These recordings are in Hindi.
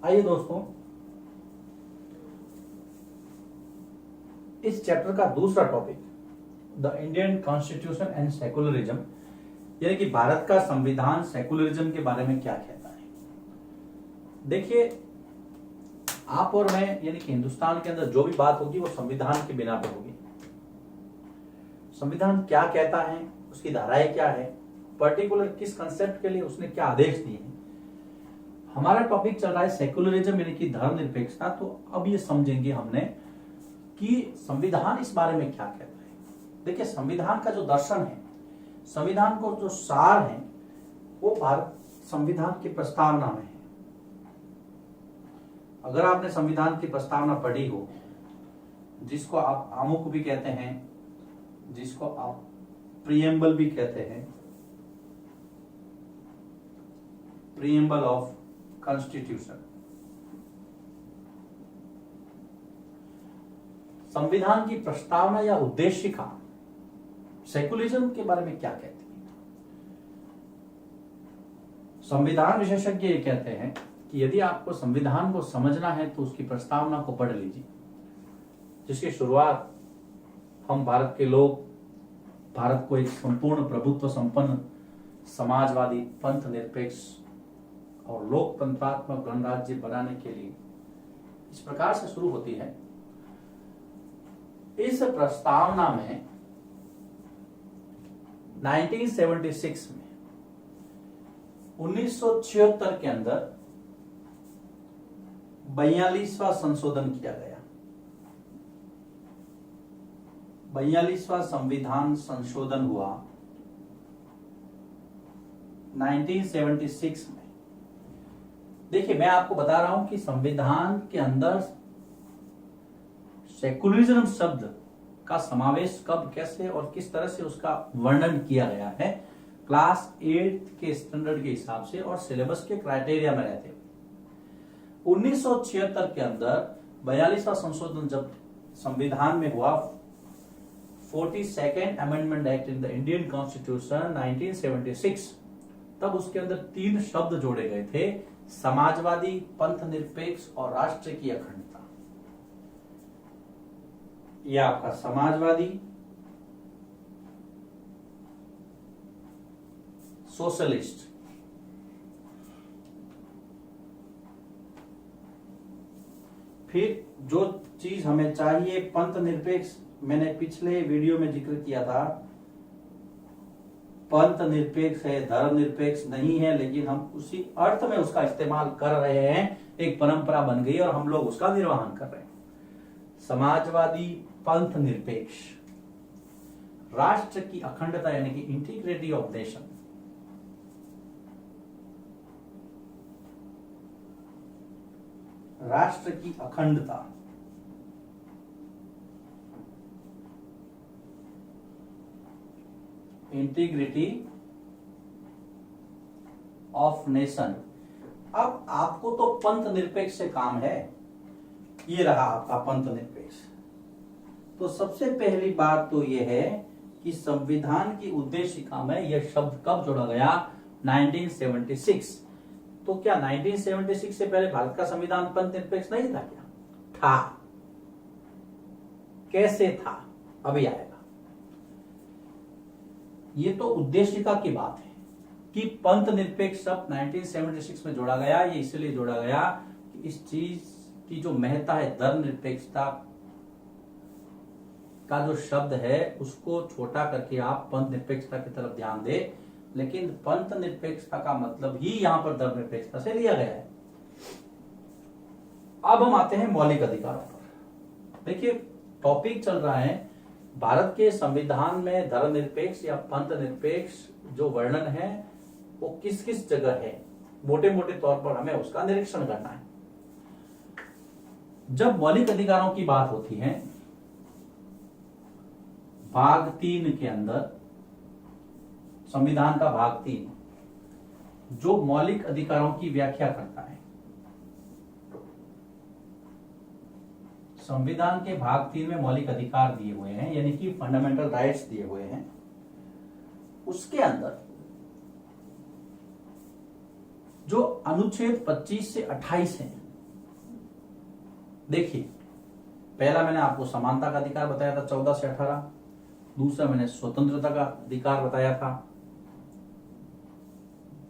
आइए दोस्तों, इस चैप्टर का दूसरा topic the Indian constitution and secularism, यानी कि भारत का संविधान सेकुलरिज्म के बारे में क्या कहता है। देखिए, आप और मैं यानी कि हिंदुस्तान के अंदर जो भी बात होगी वो संविधान के बिना पे होगी। संविधान क्या कहता है, उसकी धाराएं क्या है, पर्टिकुलर किस कंसेप्ट के लिए उसने क्या आदेश दिए हैं। हमारा टॉपिक चल रहा है सेकुलरिज्म यानी कि धर्मनिरपेक्षता। तो अब ये समझेंगे हमने कि संविधान इस बारे में क्या कहता है। देखिए, संविधान का जो दर्शन है, संविधान को जो सार है, वो भारत संविधान की प्रस्तावना में है। अगर आपने संविधान की प्रस्तावना पढ़ी हो, जिसको आप आमुख भी कहते हैं, जिसको आप प्रीएम्बल भी कहते हैं, प्रीएम्बल ऑफ कॉन्स्टिट्यूशन, संविधान की प्रस्तावना या उद्देशिका सेकुलरिज्म के बारे में क्या कहती है। संविधान विशेषज्ञ ये कहते हैं कि यदि आपको संविधान को समझना है तो उसकी प्रस्तावना को पढ़ लीजिए, जिसकी शुरुआत हम भारत के लोग भारत को एक संपूर्ण प्रभुत्व संपन्न समाजवादी पंथ निरपेक्ष और लोकतंत्रात्मक गणराज्य बनाने के लिए इस प्रकार से शुरू होती है। इस प्रस्तावना में 1976 में 1976 के अंदर 42वां संशोधन किया गया। 42वां संविधान संशोधन हुआ 1976 में। देखिए, मैं आपको बता रहा हूं कि संविधान के अंदर सेकुलरिज्म शब्द का समावेश कब, कैसे और किस तरह से उसका वर्णन किया गया है क्लास 8 के स्टैंडर्ड के हिसाब से और सिलेबस के क्राइटेरिया में रहते हुए। 1976 के अंदर 42वां संशोधन जब संविधान में हुआ, 42nd amendment act in the Indian constitution 1976, तब उसके अंदर 3 शब्द जोड़े गए थे, समाजवादी, पंथ निरपेक्ष और राष्ट्र की अखंडता। यह आपका समाजवादी, सोशलिस्ट, फिर जो चीज हमें चाहिए पंथ निरपेक्ष, मैंने पिछले वीडियो में जिक्र किया था, पंथ निरपेक्ष है, धर्म निरपेक्ष नहीं है, लेकिन हम उसी अर्थ में उसका इस्तेमाल कर रहे हैं, एक परंपरा बन गई और हम लोग उसका निर्वहन कर रहे हैं। समाजवादी, पंथ निरपेक्ष, राष्ट्र की अखंडता यानी कि इंटीग्रिटी ऑफ नेशन, राष्ट्र की अखंडता, इंटीग्रिटी ऑफ नेशन। अब आपको तो पंथ निरपेक्ष से काम है, ये रहा आपका पंथ निरपेक्ष। तो सबसे पहली बात तो यह है कि संविधान की उद्देशिका में यह शब्द कब जोड़ा गया, 1976। तो क्या 1976 से पहले भारत का संविधान पंथ निरपेक्ष नहीं था क्या? था। कैसे था, अभी आएगा। ये तो उद्देशिका की बात है कि पंथ निरपेक्ष शब्द 1976 में जोड़ा गया। ये इसलिए जोड़ा गया कि इस चीज की जो महत्ता है, धर्म निरपेक्षता का जो शब्द है, उसको छोटा करके आप पंथ निरपेक्षता की तरफ ध्यान दे, लेकिन पंथ निरपेक्षता का मतलब ही यहां पर धर्म निरपेक्षता से लिया गया है। अब हम आते हैं मौलिक अधिकारों पर। देखिए, टॉपिक चल रहा है भारत के संविधान में धर्मनिरपेक्ष या पंथ निरपेक्ष जो वर्णन है वो किस किस जगह है, मोटे मोटे तौर पर हमें उसका निरीक्षण करना है। जब मौलिक अधिकारों की बात होती है, भाग 3 के अंदर, संविधान का भाग 3 जो मौलिक अधिकारों की व्याख्या करता है, संविधान के भाग 3 में मौलिक अधिकार दिए हुए हैं, यानी कि फंडामेंटल राइट्स दिए हुए हैं। उसके अंदर जो अनुच्छेद 25 से 28 है, देखिए, पहला मैंने आपको समानता का अधिकार बताया था 14 से 18, दूसरा मैंने स्वतंत्रता का अधिकार बताया था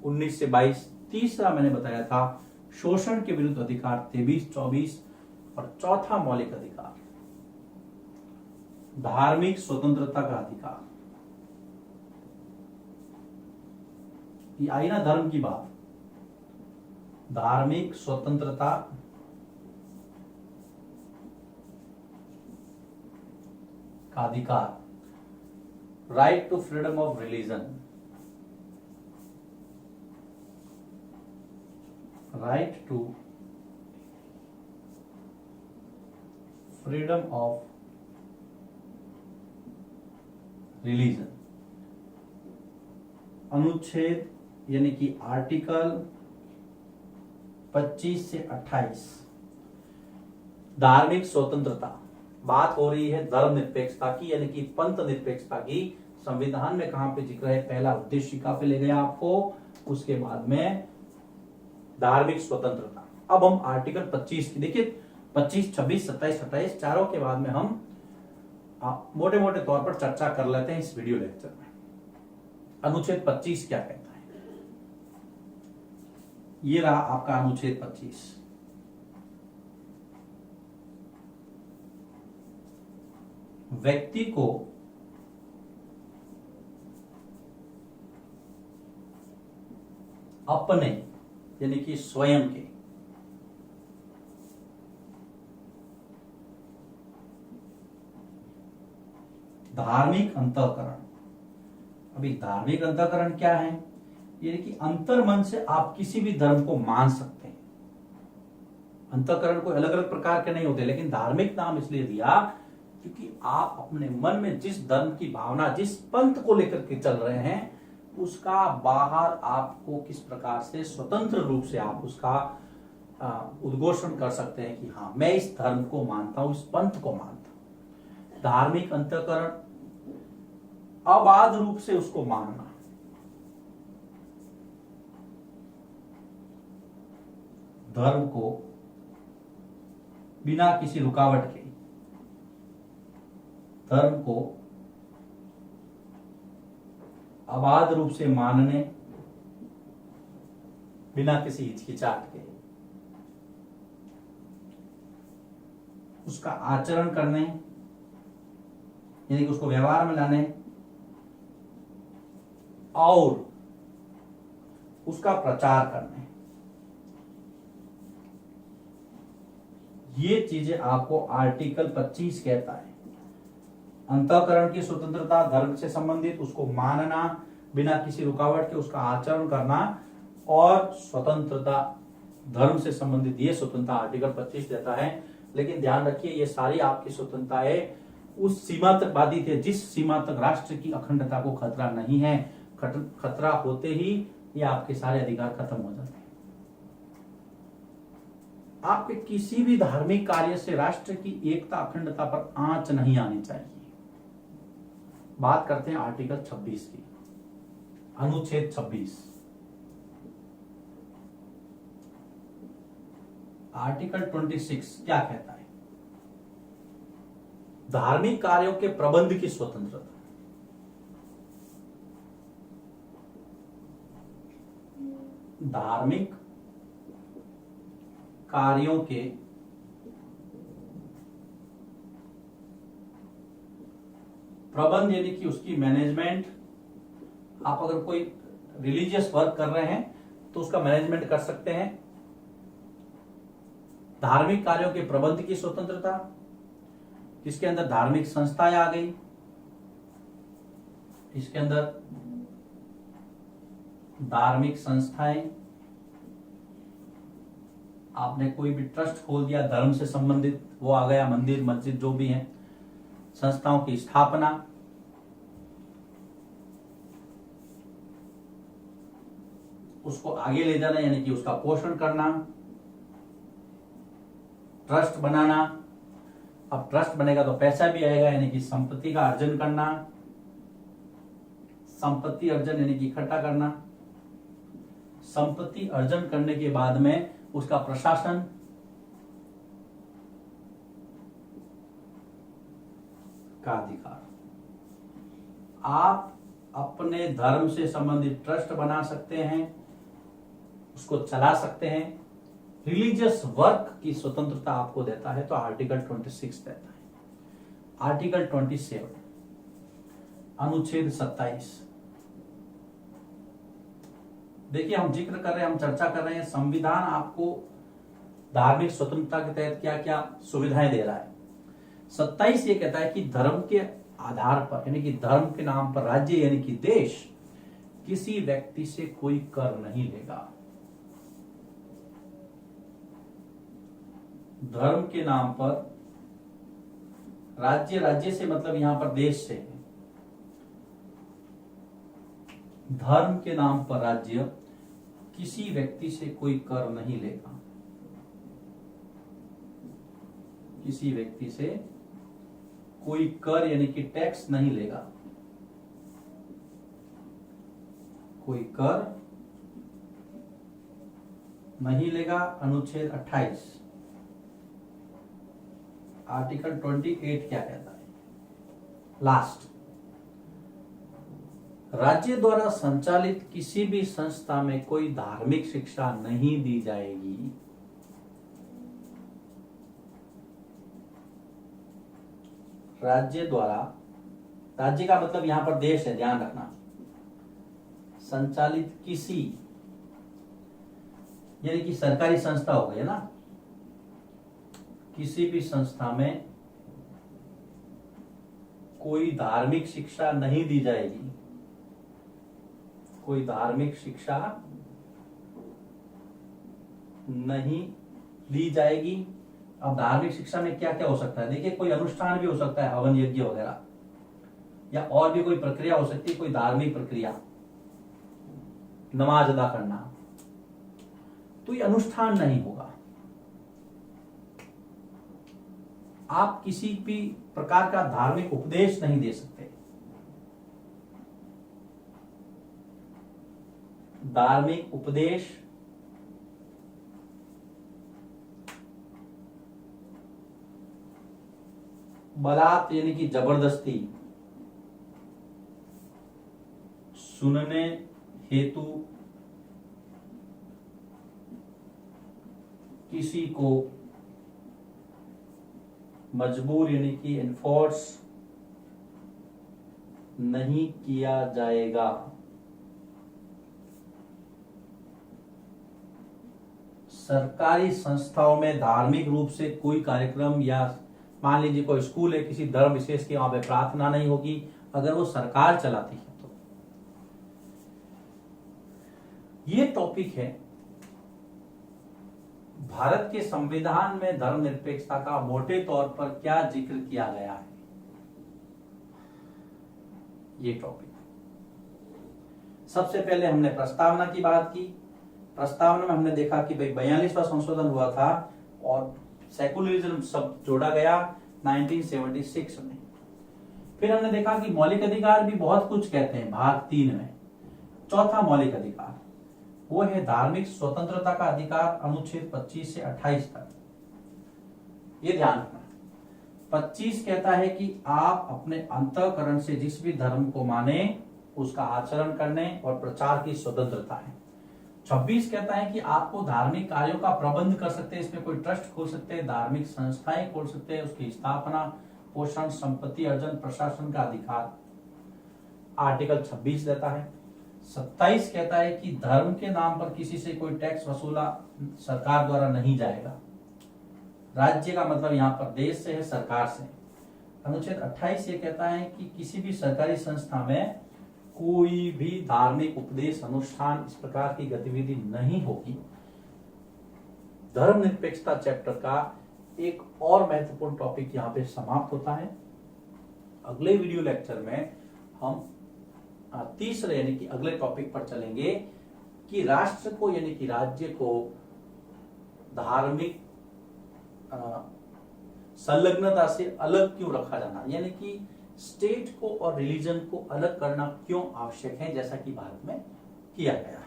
19 से 22, तीसरा मैंने बताया था शोषण के विरुद्ध अधिकार 23, 24, और चौथा मौलिक अधिकार धार्मिक स्वतंत्रता का अधिकार। ये आई ना धर्म की बात, धार्मिक स्वतंत्रता का अधिकार, right to freedom of religion, right to freedom of religion, अनुच्छेद यानी कि आर्टिकल 25 से 28, धार्मिक स्वतंत्रता। बात हो रही है धर्मनिरपेक्षता की, यानी कि पंथ निरपेक्षता की। संविधान में कहां पे जिक्र है? पहला उद्देशिका पे ले गया आपको, उसके बाद में धार्मिक स्वतंत्रता। अब हम आर्टिकल 25 की, देखिए 25, 26, 27, 28 चारों के बाद में हम मोटे मोटे तौर पर चर्चा कर लेते हैं इस वीडियो लेक्चर में। अनुच्छेद 25 क्या कहता है? ये रहा आपका अनुच्छेद 25। व्यक्ति को अपने यानी कि स्वयं के धार्मिक अंतःकरण। अभी धार्मिक अंतःकरण क्या है? यानी कि अंतर्मन से आप किसी भी धर्म को मान सकते हैं। अंतःकरण कोई अलग अलग प्रकार के नहीं होते, लेकिन धार्मिक नाम इसलिए दिया क्योंकि आप अपने मन में जिस धर्म की भावना, जिस पंथ को लेकर के चल रहे हैं, उसका बाहर आपको किस प्रकार से स्वतंत्र रूप से आप उसका उद्घोषण कर सकते हैं कि हाँ, मैं इस धर्म को मानता हूं, इस पंथ को मानता हूं। धार्मिक अंतःकरण अबाध रूप से उसको मानना, धर्म को बिना किसी रुकावट के, धर्म को अबाध रूप से मानने बिना किसी हिचकिचाहट के, उसका आचरण करने यानी कि उसको व्यवहार में लाने और उसका प्रचार करने, ये चीजें आपको आर्टिकल 25 कहता है। अंतःकरण की स्वतंत्रता, धर्म से संबंधित, उसको मानना बिना किसी रुकावट के, उसका आचरण करना, और स्वतंत्रता धर्म से संबंधित, ये स्वतंत्रता आर्टिकल 25 देता है। लेकिन ध्यान रखिए, ये सारी आपकी स्वतंत्रताएं उस सीमा तक बाधित है जिस सीमा तक राष्ट्र की अखंडता को खतरा नहीं है। खतरा होते ही ये आपके सारे अधिकार खत्म हो जाते हैं। आपके किसी भी धार्मिक कार्य से राष्ट्र की एकता, अखंडता पर आंच नहीं आनी चाहिए। बात करते हैं आर्टिकल 26 की, अनुच्छेद 26। आर्टिकल 26 क्या कहता है? धार्मिक कार्यों के प्रबंध की स्वतंत्रता। धार्मिक कार्यों के प्रबंध यानी कि उसकी मैनेजमेंट। आप अगर कोई रिलीजियस वर्क कर रहे हैं तो उसका मैनेजमेंट कर सकते हैं। धार्मिक कार्यों के प्रबंध की स्वतंत्रता, इसके अंदर धार्मिक संस्थाएं आ गई, इसके अंदर धार्मिक संस्थाएं, आपने कोई भी ट्रस्ट खोल दिया धर्म से संबंधित, वो आ गया, मंदिर मस्जिद जो भी है, संस्थाओं की स्थापना, उसको आगे ले जाना यानी कि उसका पोषण करना, ट्रस्ट बनाना। अब ट्रस्ट बनेगा तो पैसा भी आएगा यानी कि संपत्ति का अर्जन करना, संपत्ति अर्जन यानी कि इकट्ठा करना, संपत्ति अर्जन करने के बाद में उसका प्रशासन, का अधिकार। आप अपने धर्म से संबंधित ट्रस्ट बना सकते हैं, उसको चला सकते हैं। रिलीजियस वर्क की स्वतंत्रता आपको देता है, तो आर्टिकल 26 देता है। आर्टिकल 27 अनुच्छेद 27, देखिए हम जिक्र कर रहे हैं, हम चर्चा कर रहे हैं, संविधान आपको धार्मिक स्वतंत्रता के तहत क्या क्या सुविधाएं दे रहा है। 27 ये कहता है कि धर्म के आधार पर, यानी कि धर्म के नाम पर राज्य यानी कि देश किसी व्यक्ति से कोई कर नहीं लेगा। धर्म के नाम पर राज्य, राज्य से मतलब यहां पर देश से है। धर्म के नाम पर राज्य किसी व्यक्ति से कोई कर नहीं लेगा, किसी व्यक्ति से कोई कर यानी कि टैक्स नहीं लेगा, कोई कर नहीं लेगा। अनुच्छेद 28 आर्टिकल 28 क्या कहता है? लास्ट, राज्य द्वारा संचालित किसी भी संस्था में कोई धार्मिक शिक्षा नहीं दी जाएगी। राज्य द्वारा, राज्य का मतलब यहां पर देश है, ध्यान रखना, संचालित किसी यानी कि सरकारी संस्था हो गई है ना, किसी भी संस्था में कोई धार्मिक शिक्षा नहीं दी जाएगी, कोई धार्मिक शिक्षा नहीं दी जाएगी। अब धार्मिक शिक्षा में क्या क्या हो सकता है? देखिए कोई अनुष्ठान भी हो सकता है, हवन यज्ञ वगैरह, या और भी कोई प्रक्रिया हो सकती है, कोई धार्मिक प्रक्रिया, नमाज अदा करना, तो ये अनुष्ठान नहीं होगा। आप किसी भी प्रकार का धार्मिक उपदेश नहीं दे सकते। धार्मिक उपदेश बलात् यानी कि जबरदस्ती सुनने हेतु किसी को मजबूर यानी कि एनफोर्स नहीं किया जाएगा। सरकारी संस्थाओं में धार्मिक रूप से कोई कार्यक्रम, या मान लीजिए कोई स्कूल है किसी धर्म विशेष की, वहां पे प्रार्थना नहीं होगी अगर वो सरकार चलाती है तो। ये टॉपिक है भारत के संविधान में धर्मनिरपेक्षता का मोटे तौर पर क्या जिक्र किया गया है। ये टॉपिक, सबसे पहले हमने प्रस्तावना की बात की। प्रस्तावना में हमने देखा कि भाई 42वां संशोधन हुआ था और सेकुलरिज्म सब जोड़ा गया 1976 में। फिर हमने देखा कि मौलिक अधिकार भी बहुत कुछ कहते हैं भाग 3 में। चौथा मौलिक अधिकार वो है धार्मिक स्वतंत्रता का अधिकार, अनुच्छेद 25 से 28 तक। ये ध्यान रखना, 25 कहता है कि आप अपने अंतःकरण से जिस भी धर्म को माने उसका आचरण करने और प्रचार की स्वतंत्रता है। 26 कहता है कि आपको धार्मिक कार्यों का प्रबंध कर सकते हैं, इसमें कोई ट्रस्ट खोल सकते हैं, धार्मिक संस्थाएं खोल सकते हैं, उसकी स्थापना, पोषण, संपत्ति अर्जन, प्रशासन का अधिकार आर्टिकल 26 देता है। 27 कहता है कि धर्म के नाम पर किसी से कोई टैक्स वसूला सरकार द्वारा नहीं जाएगा। राज्य का मतलब यहाँ पर देश से है, सरकार से। अनुच्छेद 28 ये कहता है कि किसी भी सरकारी संस्था में कोई भी धार्मिक उपदेश, अनुष्ठान, इस प्रकार की गतिविधि नहीं होगी। धर्मनिरपेक्षता चैप्टर का एक और महत्वपूर्ण टॉपिक यहाँ पे समाप्त होता है। अगले वीडियो लेक्चर में हम तीसरे यानी कि अगले टॉपिक पर चलेंगे कि राष्ट्र को यानी कि राज्य को धार्मिक संलग्नता से अलग क्यों रखा जाना, यानी कि स्टेट को और रिलीजन को अलग करना क्यों आवश्यक है, जैसा कि भारत में किया गया है।